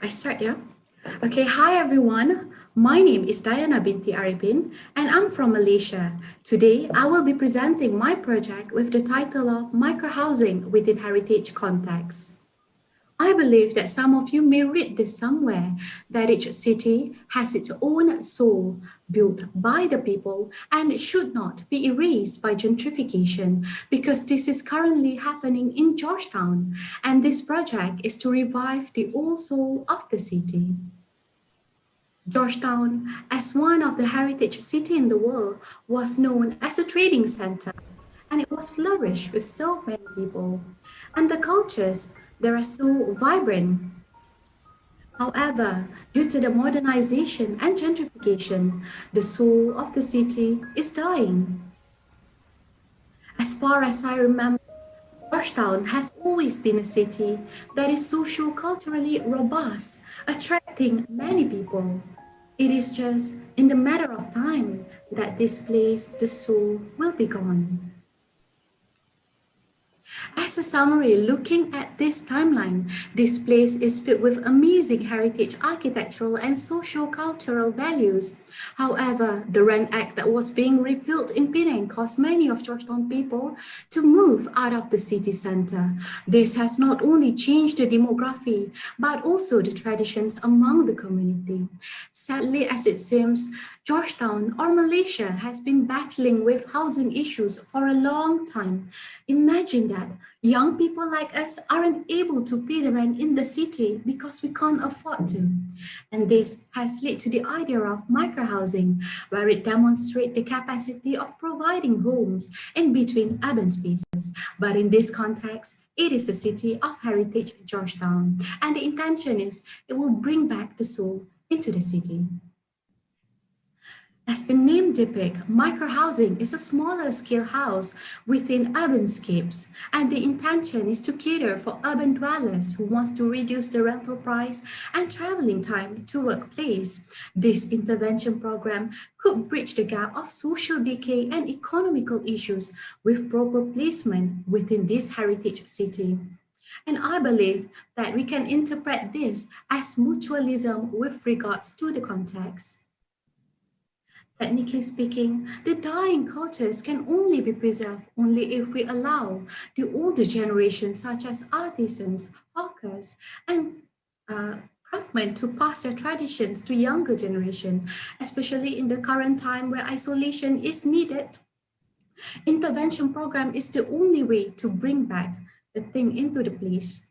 I start, yeah? Okay, hi everyone. My name is Dayana Aripin and I'm from Malaysia. Today, I will be presenting my project with the title of Microhousing Within Heritage Context. I believe that some of you may read this somewhere, that each city has its own soul, built by the people, and it should not be erased by gentrification, because this is currently happening in Georgetown, and this project is to revive the old soul of the city. Georgetown, as one of the heritage cities in the world, was known as a trading center, and it was flourished with so many people. And the cultures, they are so vibrant. However, due to the modernization and gentrification, the soul of the city is dying. As far as I remember, Georgetown has always been a city that is socio-culturally robust, attracting many people. It is just in the matter of time that this place, the soul, will be gone. As a summary, looking at this timeline, this place is filled with amazing heritage architectural and socio-cultural values. However, the Rank Act that was being repealed in Penang caused many of Georgetown people to move out of the city center. This has not only changed the demography, but also the traditions among the community. Sadly, as it seems, Georgetown or Malaysia has been battling with housing issues for a long time. Imagine that young people like us aren't able to pay the rent in the city because we can't afford to. And this has led to the idea of microhousing, where it demonstrates the capacity of providing homes in between urban spaces. But in this context, it is the city of heritage Georgetown, and the intention is it will bring back the soul into the city. As the name depicts, microhousing is a smaller scale house within urbanscapes, and the intention is to cater for urban dwellers who wants to reduce the rental price and traveling time to workplace. This intervention program could bridge the gap of social decay and economical issues with proper placement within this heritage city. And I believe that we can interpret this as mutualism with regards to the context. Technically speaking, the dying cultures can only be preserved only if we allow the older generation, such as artisans, hawkers, and craftsmen to pass their traditions to younger generation, especially in the current time where isolation is needed. Intervention program is the only way to bring back the thing into the place.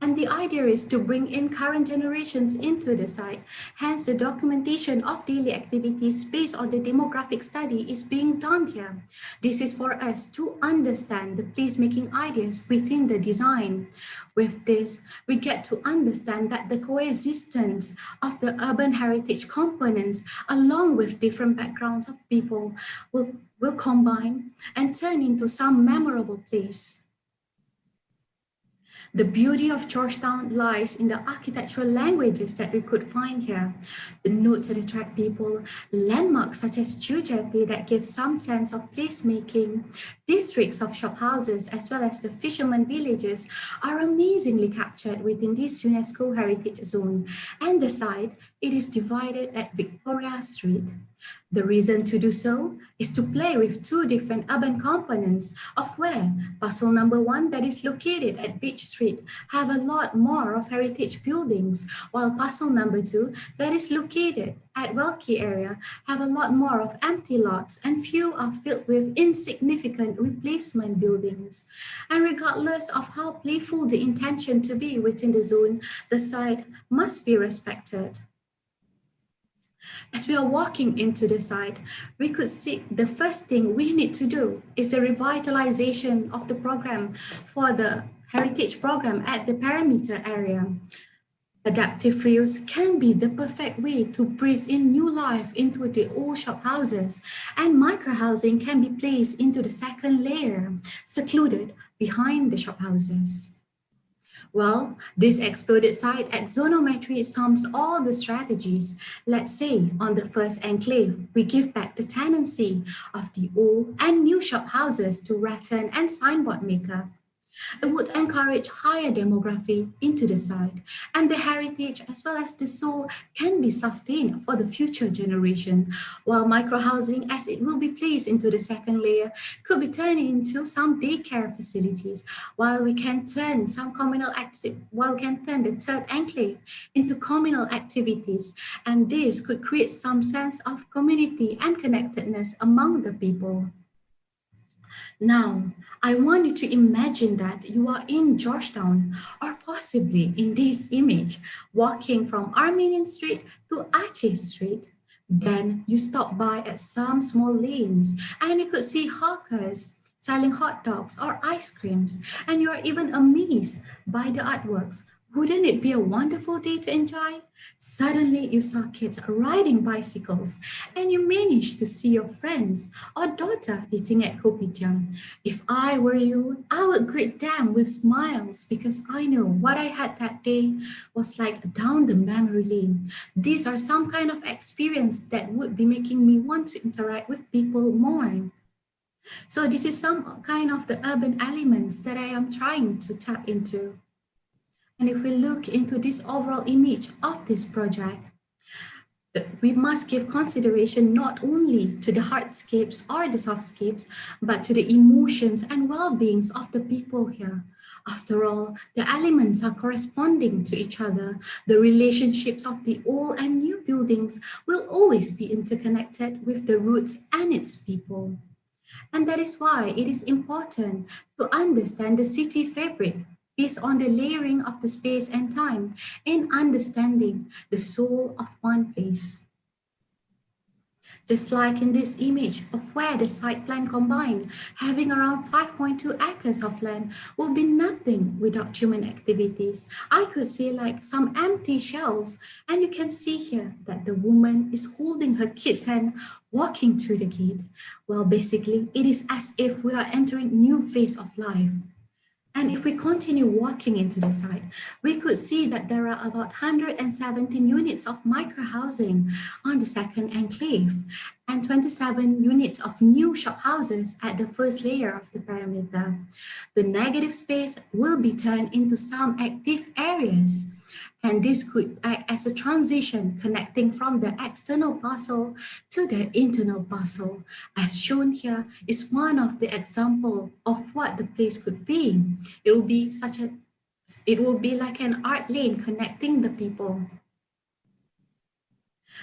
And the idea is to bring in current generations into the site. Hence, the documentation of daily activities based on the demographic study is being done here. This is for us to understand the placemaking ideas within the design. With this, we get to understand that the coexistence of the urban heritage components along with different backgrounds of people will combine and turn into some memorable place. The beauty of Georgetown lies in the architectural languages that we could find here. The notes that attract people, landmarks such as Jetty that give some sense of placemaking, districts of shophouses as well as the fishermen villages are amazingly captured within this UNESCO heritage zone. And the site, it is divided at Victoria Street. The reason to do so is to play with two different urban components of where parcel number 1 that is located at Beach Street have a lot more of heritage buildings, while parcel number 2 that is located at Welkie area have a lot more of empty lots and few are filled with insignificant replacement buildings. And regardless of how playful the intention to be within the zone, the site must be respected. As we are walking into the site, we could see the first thing we need to do is the revitalization of the program for the heritage program at the perimeter area. Adaptive reuse can be the perfect way to breathe in new life into the old shophouses, and microhousing can be placed into the second layer, secluded behind the shophouses. Well, this exploded site at Zonometry sums all the strategies. Let's say on the first enclave, we give back the tenancy of the old and new shophouses to rattan and signboard maker. It would encourage higher demography into the site, and the heritage as well as the soul can be sustained for the future generation, while microhousing, as it will be placed into the second layer, could be turned into some daycare facilities, while we can turn the third enclave into communal activities, and this could create some sense of community and connectedness among the people. Now, I want you to imagine that you are in Georgetown, or possibly in this image, walking from Armenian Street to Artist Street. Then you stop by at some small lanes and you could see hawkers selling hot dogs or ice creams, and you are even amazed by the artworks. Wouldn't it be a wonderful day to enjoy? Suddenly, you saw kids riding bicycles, and you managed to see your friends or daughter eating at kopitiam. If I were you, I would greet them with smiles because I know what I had that day was like down the memory lane. These are some kind of experience that would be making me want to interact with people more. So this is some kind of the urban elements that I am trying to tap into. And if we look into this overall image of this project, we must give consideration not only to the hardscapes or the softscapes, but to the emotions and well-beings of the people here. After all, the elements are corresponding to each other. The relationships of the old and new buildings will always be interconnected with the roots and its people. And that is why it is important to understand the city fabric based on the layering of the space and time and understanding the soul of one place. Just like in this image of where the site plan combined, having around 5.2 acres of land will be nothing without human activities. I could see like some empty shells, and you can see here that the woman is holding her kid's hand walking through the gate. Well, basically, it is as if we are entering new phase of life. And if we continue walking into the site, we could see that there are about 117 units of microhousing on the second enclave and 27 units of new shop houses at the first layer of the perimeter. The negative space will be turned into some active areas. And this could act as a transition connecting from the external parcel to the internal parcel. As shown here is one of the example of what the place could be. It will be like an art lane connecting the people.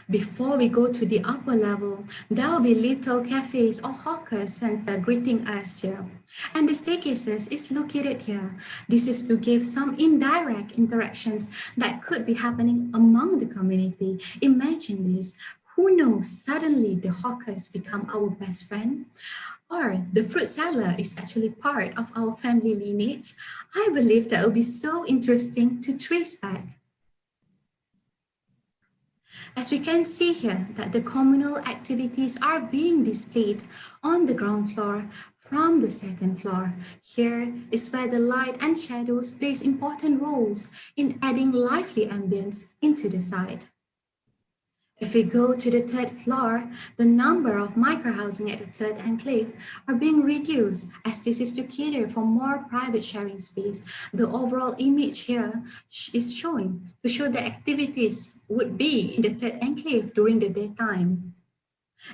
Before we go to the upper level, there will be little cafes or hawker center greeting us here. And the staircases is located here. This is to give some indirect interactions that could be happening among the community. Imagine this. Who knows, suddenly the hawkers become our best friend? Or the fruit seller is actually part of our family lineage. I believe that will be so interesting to trace back. As we can see here that the communal activities are being displayed on the ground floor from the second floor. Here is where the light and shadows plays important roles in adding lively ambience into the site. If we go to the third floor, the number of microhousing at the third enclave are being reduced as this is to cater for more private sharing space. The overall image here is showing to show the activities would be in the third enclave during the daytime.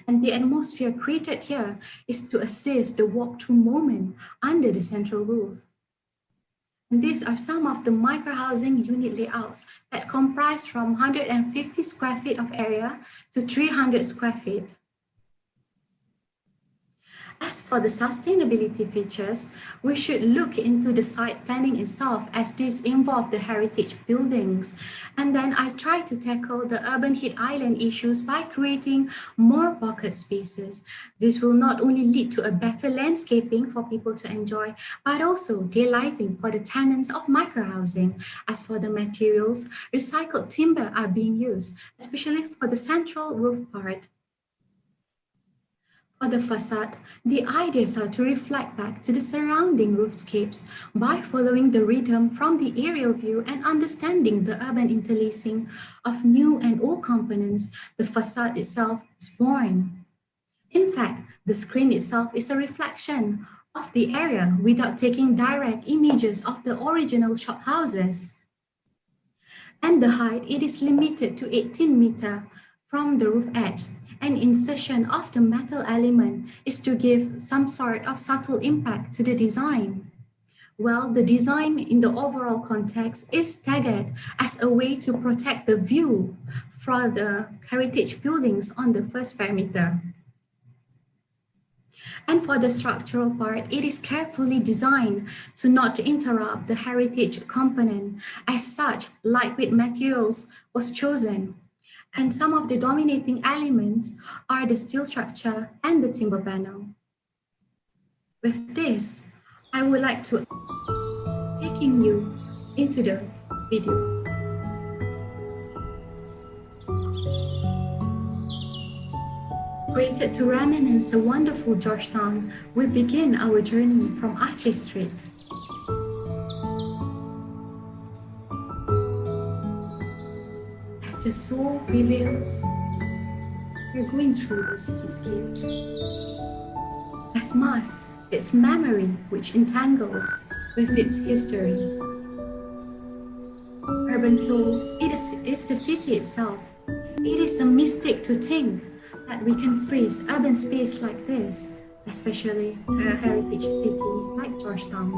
And the atmosphere created here is to assist the walk-through moment under the central roof. And these are some of the microhousing unit layouts that comprise from 150 square feet of area to 300 square feet. As for the sustainability features, we should look into the site planning itself as this involves the heritage buildings. And then I try to tackle the urban heat island issues by creating more pocket spaces. This will not only lead to a better landscaping for people to enjoy, but also daylighting for the tenants of microhousing. As for the materials, recycled timber are being used, especially for the central roof part. For the facade, the ideas are to reflect back to the surrounding roofscapes by following the rhythm from the aerial view and understanding the urban interlacing of new and old components. The facade itself is born. In fact, the screen itself is a reflection of the area without taking direct images of the original shop houses. And the height, it is limited to 18 meter from the roof edge. An insertion of the metal element is to give some sort of subtle impact to the design. Well, the design in the overall context is staggered as a way to protect the view from the heritage buildings on the first perimeter. And for the structural part, it is carefully designed to not interrupt the heritage component. As such, lightweight materials was chosen. And some of the dominating elements are the steel structure and the timber panel. With this, I would like to taking you into the video. Created to reminisce a wonderful Georgetown, we begin our journey from Aceh Street. As the soul prevails, we're going through the cityscapes. As mass, its memory which entangles with its history. Urban soul, it is the city itself. It is a mistake to think that we can freeze urban space like this, especially a heritage city like Georgetown.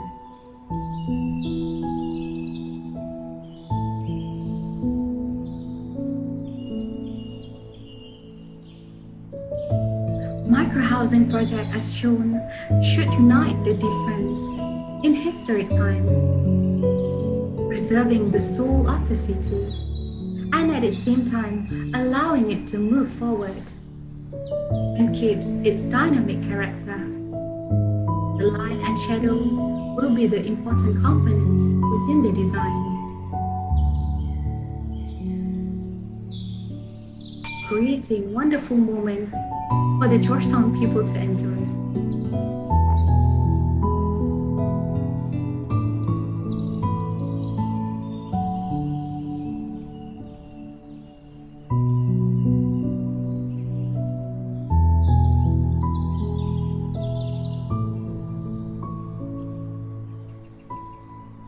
Microhousing project as shown should unite the difference in historic time, preserving the soul of the city and at the same time allowing it to move forward and keeps its dynamic character. The light and shadow will be the important components within the design. Creating wonderful moment for the Georgetown people to enjoy.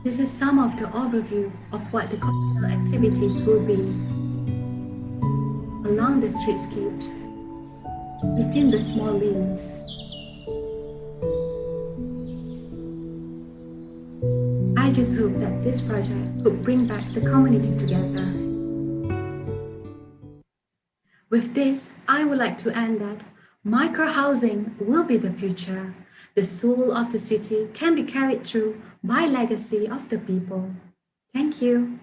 This is some of the overview of what the cultural activities will be along the streetscapes, within the small lanes. I just hope that this project could bring back the community together. With this, I would like to end that microhousing will be the future. The soul of the city can be carried through by legacy of the people. Thank you.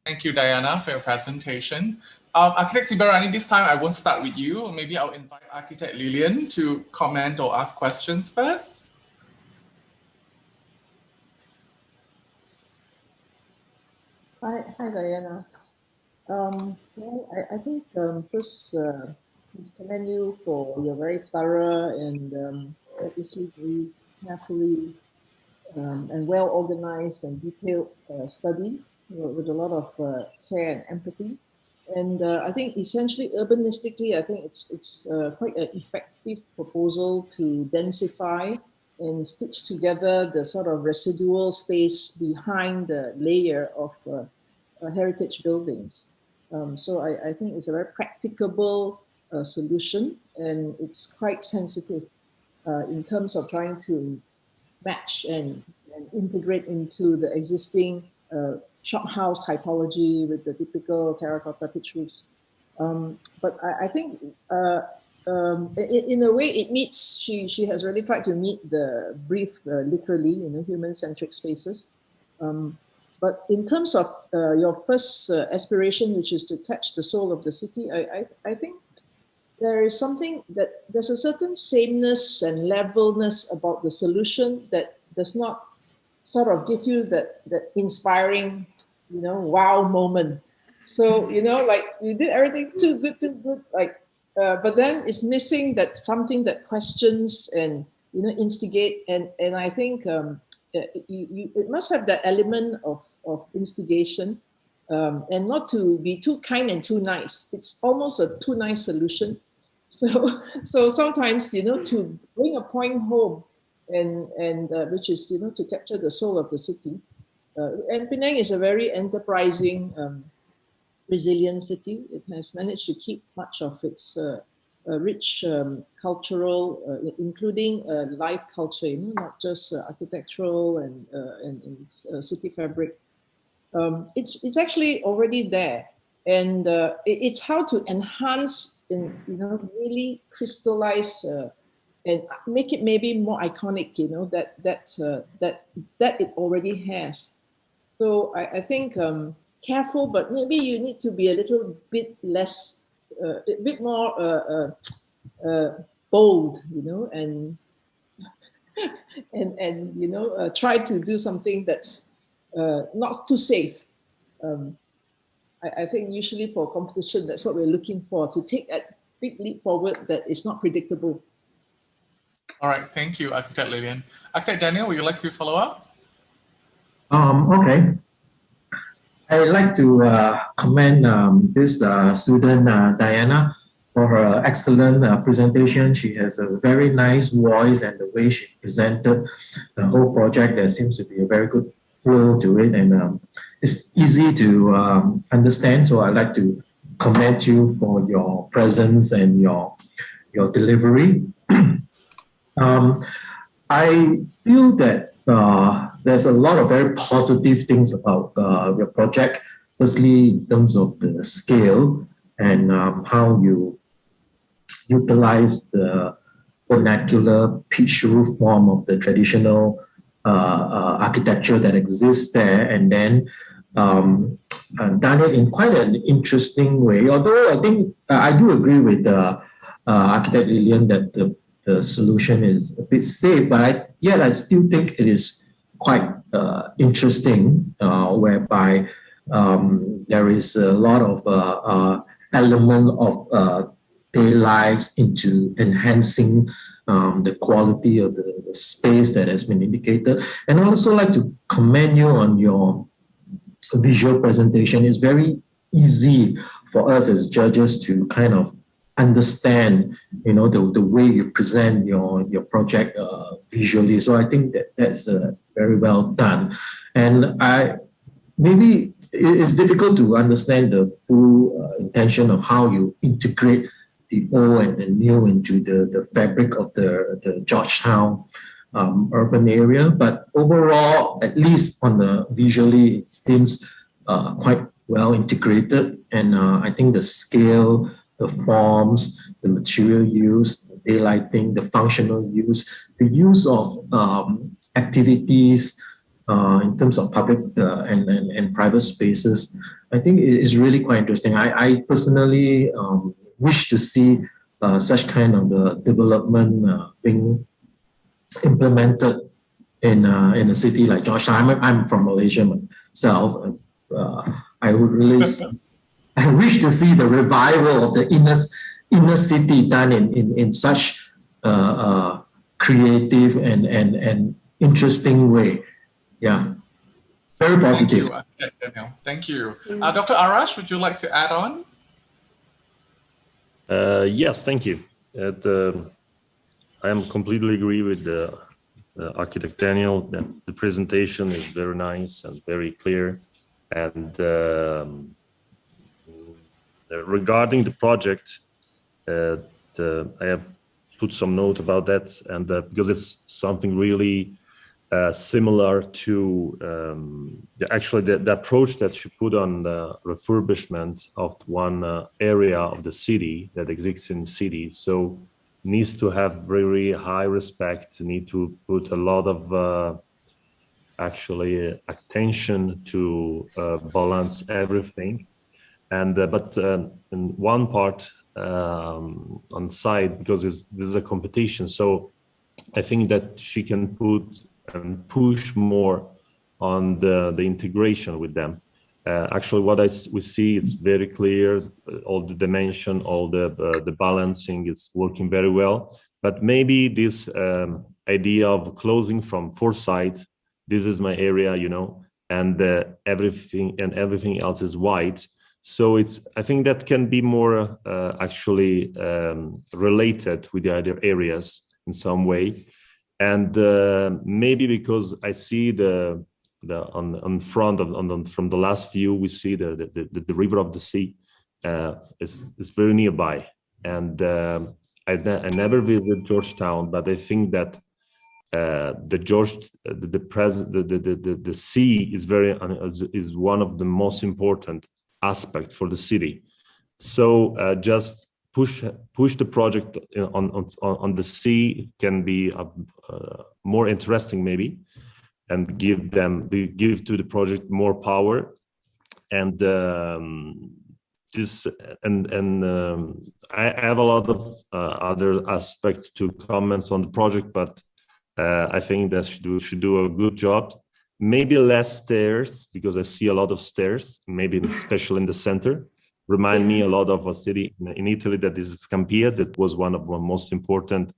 Thank you, Dayana, for your presentation. Architect Sibarani, this time I won't start with you. Maybe I'll invite Architect Lillian to comment or ask questions first. Hi, Dayana. Well, I think first, please commend you for your very thorough and obviously very carefully and well organized and detailed study with a lot of care and empathy. And I think essentially urbanistically, I think it's quite an effective proposal to densify and stitch together the sort of residual space behind the layer of heritage buildings. So I think it's a very practicable solution, and it's quite sensitive in terms of trying to match and integrate into the existing shop house typology with the typical terracotta pitch roofs. But I think in a way it meets, she has really tried to meet the brief literally, human-centric spaces. But in terms of your first aspiration, which is to touch the soul of the city, I think there is there's a certain sameness and levelness about the solution that does not sort of give you that inspiring, wow moment. So, like you did everything too good, like, but then it's missing that something that questions and, instigate. And I think it must have that element of instigation and not to be too kind and too nice. It's almost a too nice solution. So sometimes, to bring a point home, and which is, to capture the soul of the city. And Penang is a very enterprising, resilient city. It has managed to keep much of its rich cultural, including live culture, not just architectural and city fabric. It's actually already there, and it's how to enhance and really crystallize and make it maybe more iconic. That it already has. So I think careful, but maybe you need to be a little bit less, a bit more bold, and try to do something that's not too safe. I think usually for competition, that's what we're looking for, to take that big leap forward that is not predictable. All right, thank you, Architect Lillian. Architect Daniel, would you like to follow up? Okay. I'd like to commend this student, Dayana, for her excellent presentation. She has a very nice voice, and the way she presented the whole project, there seems to be a very good flow to it, and it's easy to understand. So I'd like to commend you for your presence and your delivery. I feel that there's a lot of very positive things about your project. Firstly, in terms of the scale and how you utilize the vernacular pitch roof form of the traditional architecture that exists there, and then done it in quite an interesting way. Although I think I do agree with Architect Lillian that the solution is a bit safe, but yet I still think it is quite interesting, whereby there is a lot of element of daylight into enhancing the quality of the space that has been indicated. And I also like to commend you on your visual presentation. It's very easy for us as judges to kind of understand, the way you present your project visually. So I think that's very well done. And maybe it's difficult to understand the full intention of how you integrate the old and the new into the fabric of the Georgetown urban area. But overall, at least on the visually, it seems quite well integrated. And I think the scale, the forms, the material use, the daylighting, the functional use, the use of activities in terms of public and private spaces, I think it is really quite interesting. I personally wish to see such kind of development being implemented in a city like Georgetown. I'm from Malaysia myself. I would really I wish to see the revival of the inner city done in such creative and interesting way. Yeah, very positive. Thank you. Dr. Arash, would you like to add on? Yes, thank you. I am completely agree with the architect Daniel that the presentation is very nice and very clear. And regarding the project, I have put some note about that, and because it's something really similar to the approach that you put on the refurbishment of one area of the city that exists in the city. So needs to have very high respect, need to put a lot of attention to balance everything. And but in one part on side, because this is a competition, so I think that she can put and push more on the integration with them. Actually, what we see is very clear. All the dimension, all the balancing is working very well. But maybe this idea of closing from 4 sides, this is my area, and everything else is white. So I think that can be more actually related with the other areas in some way. And maybe because I see on front from the last view, we see the river of the sea is very nearby. And I never visited Georgetown, but I think that the sea is one of the most important aspects for the city. So just push the project on the sea can be more interesting maybe, and give to the project more power. And I have a lot of other aspects to comments on the project, but I think that should do a good job. Maybe less stairs, because I see a lot of stairs, maybe especially in the center. Remind me a lot of a city in Italy that is Scampia, that was one of the most important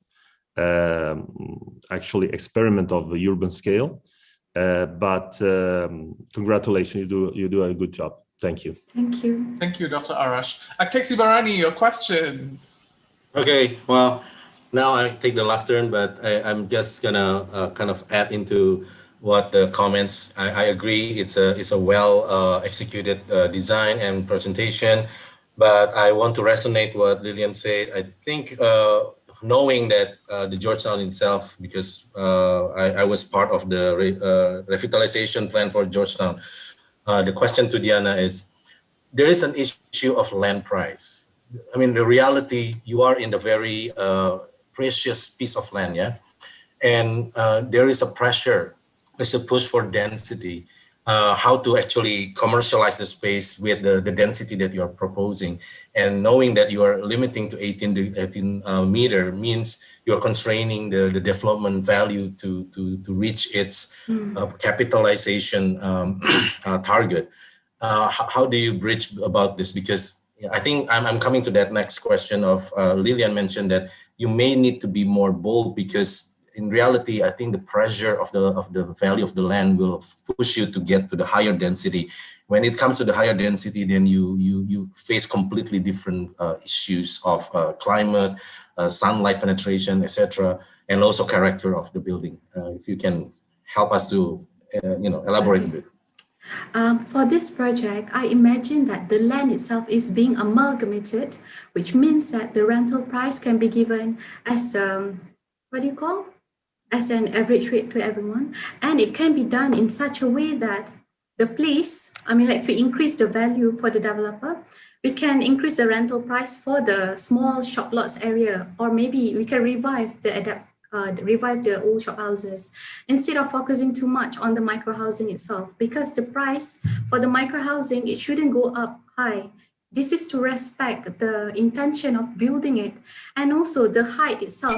actually experiment of the urban scale. But congratulations, you do a good job. Thank you. Thank you. Thank you, Dr. Arash. Architect Sibarani, your questions. Okay, well, now I take the last turn, but I'm just gonna kind of add into what the comments. I agree, it's a well executed design and presentation, but I want to resonate what Lillian said. I think knowing that the Georgetown itself, because I was part of the revitalization plan for Georgetown, the question to Dayana is, there is an issue of land price. I mean, the reality, you are in the very precious piece of land, yeah? And there is a pressure, there's a push for density, how to actually commercialize the space with the density that you are proposing. And knowing that you are limiting to 18 meter means you're constraining the development value to reach its capitalization target. How do you bridge about this? Because I think I'm coming to that next question of Lillian mentioned that you may need to be more bold, because in reality, I think the pressure of the value of the land will push you to get to the higher density. When it comes to the higher density, then you face completely different issues of climate, sunlight penetration, etc., and also character of the building. If you can help us to elaborate a bit. For this project, I imagine that the land itself is being amalgamated, which means that the rental price can be given as as an average rate to everyone, and it can be done in such a way that the place, to increase the value for the developer, we can increase the rental price for the small shop lots area, or maybe we can revive the old shop houses instead of focusing too much on the micro housing itself, because the price for the micro housing, it shouldn't go up high. This is to respect the intention of building it, and also the height itself.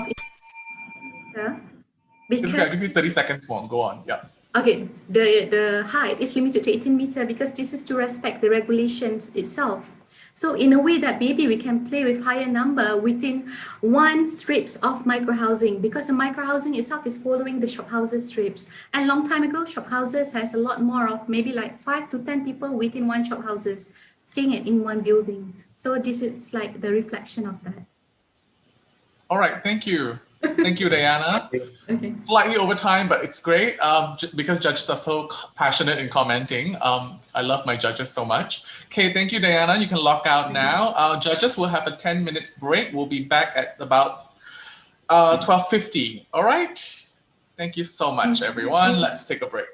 Just gonna give you 30 seconds more. Go on. Yeah. Okay, the height is limited to 18 meters because this is to respect the regulations itself. So in a way that maybe we can play with higher number within one strips of micro housing, because the micro housing itself is following the shop houses strips. And long time ago, shop houses has a lot more of maybe like 5 to 10 people within one shop houses, seeing it in one building. So this is like the reflection of that. All right, thank you. Thank you, Dayana. Okay. Slightly over time, but it's great because judges are so passionate in commenting. I love my judges so much. Okay, thank you, Dayana. You can log out now. Our judges will have a 10 minutes break. We'll be back at about 12:50. All right. Thank you so much, everyone. Let's take a break.